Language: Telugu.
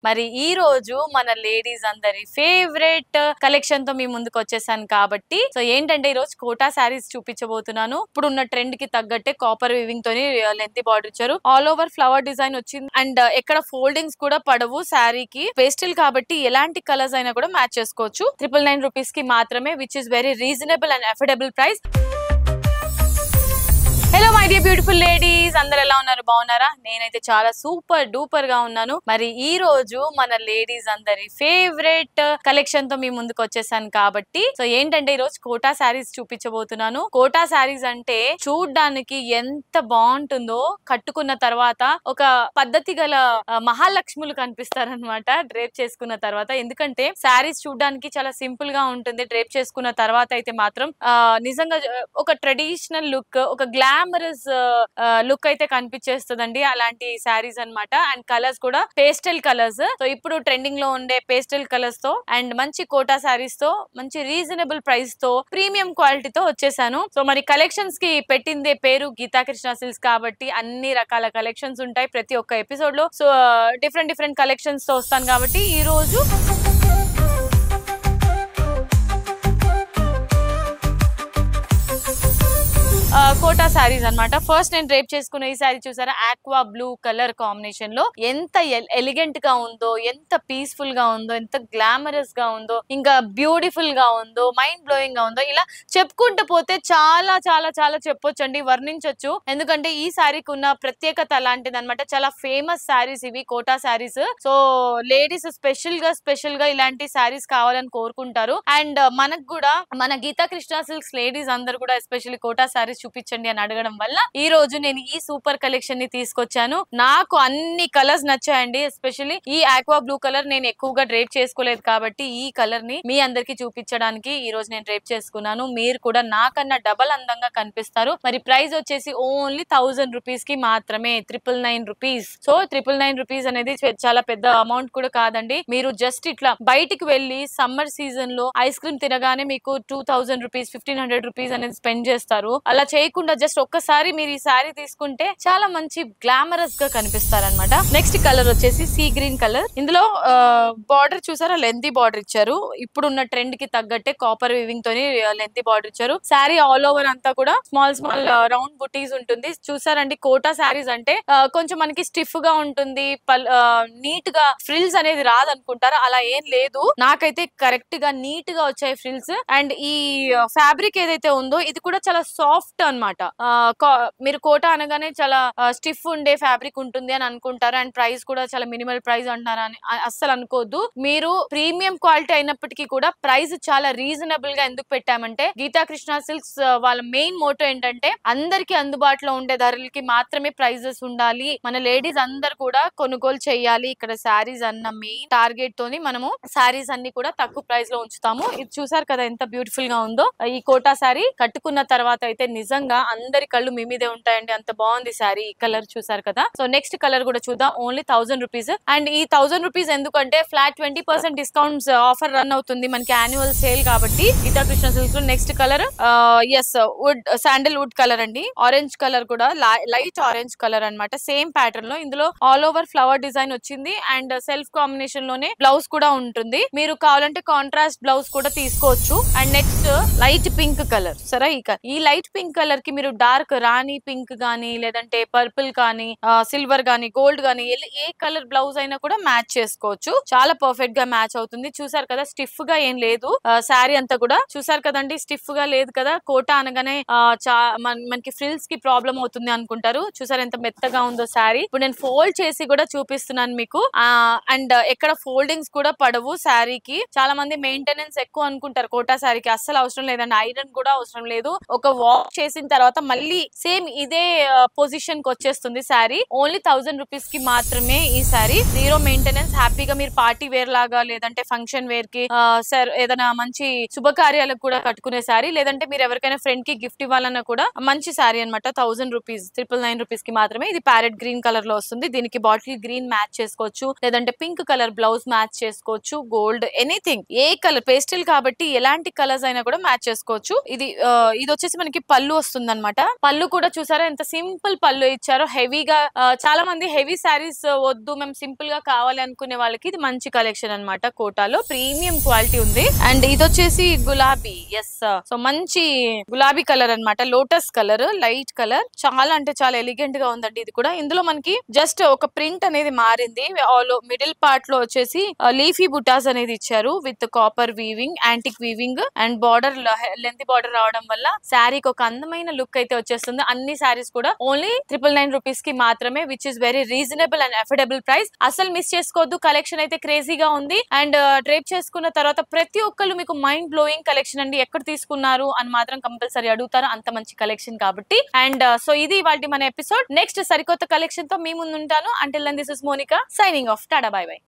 మరి ఈ రోజు మన లేడీస్ అందరి ఫేవరెట్ కలెక్షన్ తో మీ ముందుకు వచ్చేసాను కాబట్టి సో ఏంటంటే ఈ రోజు కోటా సారీస్ చూపించబోతున్నాను. ఇప్పుడు ఉన్న ట్రెండ్ కి తగ్గట్టే కాపర్ వీవింగ్ తోని లెంతీ బార్డర్ ఇచ్చారు. ఆల్ ఓవర్ ఫ్లవర్ డిజైన్ వచ్చింది అండ్ ఎక్కడ ఫోల్డింగ్స్ కూడా పడవు. శారీకి పేస్టల్ కాబట్టి ఎలాంటి కలర్స్ అయినా కూడా మ్యాచ్ చేసుకోవచ్చు. 999 రూపీస్ కి మాత్రమే, which is very reasonable and affordable price. Hello my dear beautiful ladies, అందరు ఎలా ఉన్నారు? బాగున్నారా? నేనైతే చాలా సూపర్ డూపర్ గా ఉన్నాను. మరి ఈ రోజు మన లేడీస్ అందరి ఫేవరెట్ కలెక్షన్ తో మీ ముందుకు వచ్చేసాను కాబట్టి సో ఏంటంటే ఈ రోజు కోటా శారీస్ చూపించబోతున్నాను. కోటా శారీస్ అంటే చూడ్డానికి ఎంత బాగుంటుందో, కట్టుకున్న తర్వాత ఒక పద్ధతి గల మహాలక్ష్ములు కనిపిస్తారనమాట డ్రేప్ చేసుకున్న తర్వాత. ఎందుకంటే శారీస్ చూడ్డానికి చాలా సింపుల్ గా ఉంటుంది, డ్రేప్ చేసుకున్న తర్వాత అయితే మాత్రం నిజంగా ఒక ట్రెడిషనల్ లుక్, ఒక గ్లామరస్ లుక్ అయితే కనిపించేస్తుందండి అలాంటి శారీస్ అన్నమాట. అండ్ కలర్స్ కూడా పేస్టల్ కలర్స్. సో ఇప్పుడు ట్రెండింగ్ లో ఉండే పేస్టల్ కలర్స్ తో అండ్ మంచి కోటా శారీస్ తో మంచి రీజనబుల్ ప్రైస్ తో ప్రీమియం క్వాలిటీతో వచ్చేసాను. సో మరి కలెక్షన్స్ కి పెట్టిందే పేరు గీతా కృష్ణ సిల్క్స్ కాబట్టి అన్ని రకాల కలెక్షన్స్ ఉంటాయి ప్రతి ఒక్క ఎపిసోడ్ లో. సో డిఫరెంట్ కలెక్షన్స్ తో వస్తాను కాబట్టి ఈ రోజు కోటా శారీస్ అన్నమాట. ఫస్ట్ నేను డ్రేప్ చేసుకున్న ఈ శారీ చూసారా, ఆక్వా బ్లూ కలర్ కాంబినేషన్ లో ఎంత ఎలిగెంట్ గా ఉందో, ఎంత పీస్ఫుల్ గా ఉందో, ఎంత గ్లామరస్ గా ఉందో, ఇంకా బ్యూటిఫుల్ గా ఉందో, మైండ్ బ్లోయింగ్ గా ఉందో, ఇలా చెప్పుకుంటూ పోతే చాలా చాలా చాలా చెప్పొచ్చండి, వర్ణించొచ్చు. ఎందుకంటే ఈ శారీకి ఉన్న ప్రత్యేకత అలాంటిది అనమాట. చాలా ఫేమస్ శారీస్ ఇవి Kota saris. So ladies special గా ఇలాంటి శారీస్ కావాలని కోరుకుంటారు. అండ్ మనకు కూడా మన గీతా కృష్ణ సిల్క్స్ లేడీస్ అందరు కూడా ఎస్పెషల్లీ కోటా శారీస్ చూపించండి అని అడగడం వల్ల ఈ రోజు నేను ఈ సూపర్ కలెక్షన్ ని తీసుకొచ్చాను. నాకు అన్ని కలర్స్ నచ్చాయండి. ఎస్పెషల్లీ ఈ ఆక్వా బ్లూ కలర్ నేను ఎక్కువగా డ్రేప్ చేసుకోలేదు కాబట్టి ఈ కలర్ ని మీ అందరికి చూపించడానికి ఈ రోజు నేను డ్రేప్ చేసుకున్నాను. మీరు కూడా నాకన్నా డబల్ అందంగా కనిపిస్తారు. మరి ప్రైస్ వచ్చేసి ఓన్లీ 1000 రూపీస్ కి మాత్రమే, 999 రూపీస్. సో 999 రూపీస్ అనేది చాలా పెద్ద అమౌంట్ కూడా కాదండి. మీరు జస్ట్ ఇట్లా బయటికి వెళ్ళి సమ్మర్ సీజన్ లో ఐస్ క్రీమ్ తినగానే మీకు 2000 రూపీస్ 1500 రూపీస్ అనేది స్పెండ్ చేస్తారు. అలా చేయకుండా జస్ట్ ఒక్కసారి మీరు ఈ శారీ తీసుకుంటే చాలా మంచి గ్లామరస్ గా కనిపిస్తారనమాట. నెక్స్ట్ కలర్ వచ్చేసి సీ గ్రీన్ కలర్. ఇందులో బార్డర్ చూసారా, లెంతీ బార్డర్ ఇచ్చారు. ఇప్పుడున్న ట్రెండ్ కి తగ్గట్టే కాపర్ వీవింగ్ తోని లెంతీ బార్డర్ ఇచ్చారు. శారీ ఆల్ ఓవర్ అంతా కూడా స్మాల్ రౌండ్ బుటీస్ ఉంటుంది. చూసారండి, కోటా శారీస్ అంటే కొంచెం మనకి స్టిఫ్ గా ఉంటుంది, నీట్ గా ఫ్రిల్స్ అనేది రాదనుకుంటారు. అలా ఏం లేదు, నాకైతే కరెక్ట్ గా నీట్ గా వచ్చాయి ఫ్రిల్స్. అండ్ ఈ ఫ్యాబ్రిక్ ఏదైతే ఉందో ఇది కూడా చాలా సాఫ్ట్ అన్నమాట. మీరు కోటా అనగానే చాలా స్టిఫ్ ఉండే ఫ్యాబ్రిక్ ఉంటుంది అని అనుకుంటారు. అండ్ ప్రైస్ కూడా చాలా మినిమల్ ప్రైస్ అంటారు అని అస్సలు అనుకోవద్దు. మీరు ప్రీమియం క్వాలిటీ అయినప్పటికీ కూడా ప్రైస్ చాలా రీజనబుల్ గా ఎందుకు పెట్టామంటే గీతా కృష్ణ సిల్క్స్ వాళ్ళ మెయిన్ మోటో ఏంటంటే అందరికి అందుబాటులో ఉండే ధరలకి మాత్రమే ప్రైజెస్ ఉండాలి, మన లేడీస్ అందరు కూడా కొనుగోలు చేయాలి. ఇక్కడ శారీస్ అన్న మెయిన్ టార్గెట్ తోని మనము శారీస్ అన్ని కూడా తక్కువ ప్రైస్ లో ఉంచుతాము. ఇది చూసారు కదా ఎంత బ్యూటిఫుల్ గా ఉందో. ఈ కోటా శారీ కట్టుకున్న తర్వాత అయితే నిజంగా అందరి కళ్ళు మీ మీదే ఉంటాయండి, అంత బాగుంది శారీ. ఈ కలర్ చూసారు కదా. సో నెక్స్ట్ కలర్ కూడా చూద్దాం. Only 1000 rupees. అండ్ ఈ 1000 రూపీస్ ఎందుకంటే ఫ్లాట్ 20% డిస్కౌంట్స్ ఆఫర్ రన్ అవుతుంది మనకి, యాన్యువల్ సేల్ కాబట్టి గీతా కృష్ణ సిల్క్స్ లో. నెక్స్ట్ కలర్ ఎస్ వుడ్, శాండిల్ వుడ్ కలర్ అండి. ఆరెంజ్ కలర్ కూడా లైట్ ఆరెంజ్ కలర్ అన్నమాట, సేమ్ ప్యాటర్న్ లో. ఇందులో ఆల్ ఓవర్ ఫ్లవర్ డిజైన్ వచ్చింది అండ్ సెల్ఫ్ కాంబినేషన్ లోనే బ్లౌజ్ కూడా ఉంటుంది. మీరు కావాలంటే కాంట్రాస్ట్ బ్లౌజ్ కూడా తీసుకోవచ్చు. And next light pink colour. సరే, ఈ లైట్ పింక్ కలర్ కి మీరు డార్క్ రాణి పింక్ గానీ, లేదంటే పర్పుల్ కానీ, సిల్వర్ గానీ, గోల్డ్ గానీ ఏ కలర్ బ్లౌజ్ అయినా కూడా మ్యాచ్ చేసుకోవచ్చు. చాలా పర్ఫెక్ట్ గా మ్యాచ్ అవుతుంది. చూసారు కదా, స్టిఫ్ గా ఏం లేదు శారీ అంతా కూడా. చూసారు కదండి, స్టిఫ్ గా లేదు కదా. కోటా అనగానే మనకి ఫ్రిల్స్ కి ప్రాబ్లం అవుతుంది అనుకుంటారు. చూసారు ఎంత మెత్తగా ఉందో శారీ. ఇప్పుడు నేను ఫోల్డ్ చేసి కూడా చూపిస్తున్నాను మీకు. అండ్ ఎక్కడ ఫోల్డింగ్స్ కూడా పడవు శారీకి. చాలా మంది మెయింటెనెన్స్ ఎక్కువ అనుకుంటారు కోటా శారీకి, అస్సలు అవసరం లేదండి. ఐరన్ కూడా అవసరం లేదు. ఒక వాష్ చేసిన తర్వాత మళ్ళీ సేమ్ ఇదే పొజిషన్ కి వచ్చేస్తుంది శారీ. ఓన్లీ 1000 రూపీస్ కి మాత్రమే ఈ శారీ. Zero maintenance. హ్యాపీగా మీరు పార్టీ వేర్ లాగా, లేదంటే ఫంక్షన్ వేర్ కి, ఏదైనా మంచి శుభకార్యాలకు కూడా కట్టుకునే శారీ, లేదంటే మీరు ఎవరికైనా ఫ్రెండ్ కి గిఫ్ట్ ఇవ్వాలన్నా కూడా మంచి శారీ అనమాట. 1000 రూపీస్, 999 రూపీస్ కి మాత్రమే. ఇది ప్యారెట్ గ్రీన్ కలర్ లో వస్తుంది. దీనికి బాటిల్ గ్రీన్ మ్యాచ్ చేసుకోవచ్చు, లేదంటే పింక్ కలర్ బ్లౌజ్ మ్యాచ్ చేసుకోవచ్చు, గోల్డ్, ఎనీథింగ్, ఏ కలర్ పేస్టల్ కాబట్టి ఎలాంటి కలర్స్ అయినా కూడా మ్యాచ్ చేసుకోవచ్చు. ఇది వచ్చేసి మనకి పళ్ళు వస్తుంది. వస్తుంది అనమాట. పళ్ళు కూడా చూసారా ఎంత సింపుల్ పళ్ళు ఇచ్చారో. హెవీగా చాలా మంది హెవీ శారీస్ వద్దు మేము సింపుల్ గా కావాలి అనుకునే వాళ్ళకి ఇది మంచి కలెక్షన్ అన్నమాట. కోటాలో ప్రీమియం క్వాలిటీ ఉంది. అండ్ ఇది వచ్చేసి గులాబీ. ఎస్, సో మంచి గులాబీ కలర్ అన్నమాట. లోటస్ కలర్, లైట్ కలర్, చాలా అంటే చాలా ఎలిగెంట్ గా ఉందండి. ఇది కూడా ఇందులో మనకి జస్ట్ ఒక ప్రింట్ అనేది మారింది. మిడిల్ పార్ట్ లో వచ్చేసి లీఫీ బుటాస్ అనేది ఇచ్చారు with copper weaving, antique weaving and border length border రావడం వల్ల శారీకి ఒక అందమైన లుక్ అయితే వచ్చేస్తుంది. అన్ని శారీస్ కూడా ఓన్లీ 999 రూపీస్ కి మాత్రమే, which is very reasonable and affordable price. అసలు మిస్ చేసుకోవద్దు. కలెక్షన్ అయితే క్రేజీగా ఉంది. అండ్ డ్రేప్ చేసుకున్న తర్వాత ప్రతి ఒక్కళ్ళు మీకు మైండ్ బ్లోయింగ్ కలెక్షన్ అండి, ఎక్కడ తీసుకున్నారు అని మాత్రం కంపల్సరీ అడుగుతారు, అంత మంచి కలెక్షన్ కాబట్టి. అండ్ సో ఇది ఇవాల్టి మన ఎపిసోడ్. నెక్స్ట్ సరికొత్త కలెక్షన్ తో మీ ముందు ఉంటాను. Until then this is Monica signing off. Tata, bye by.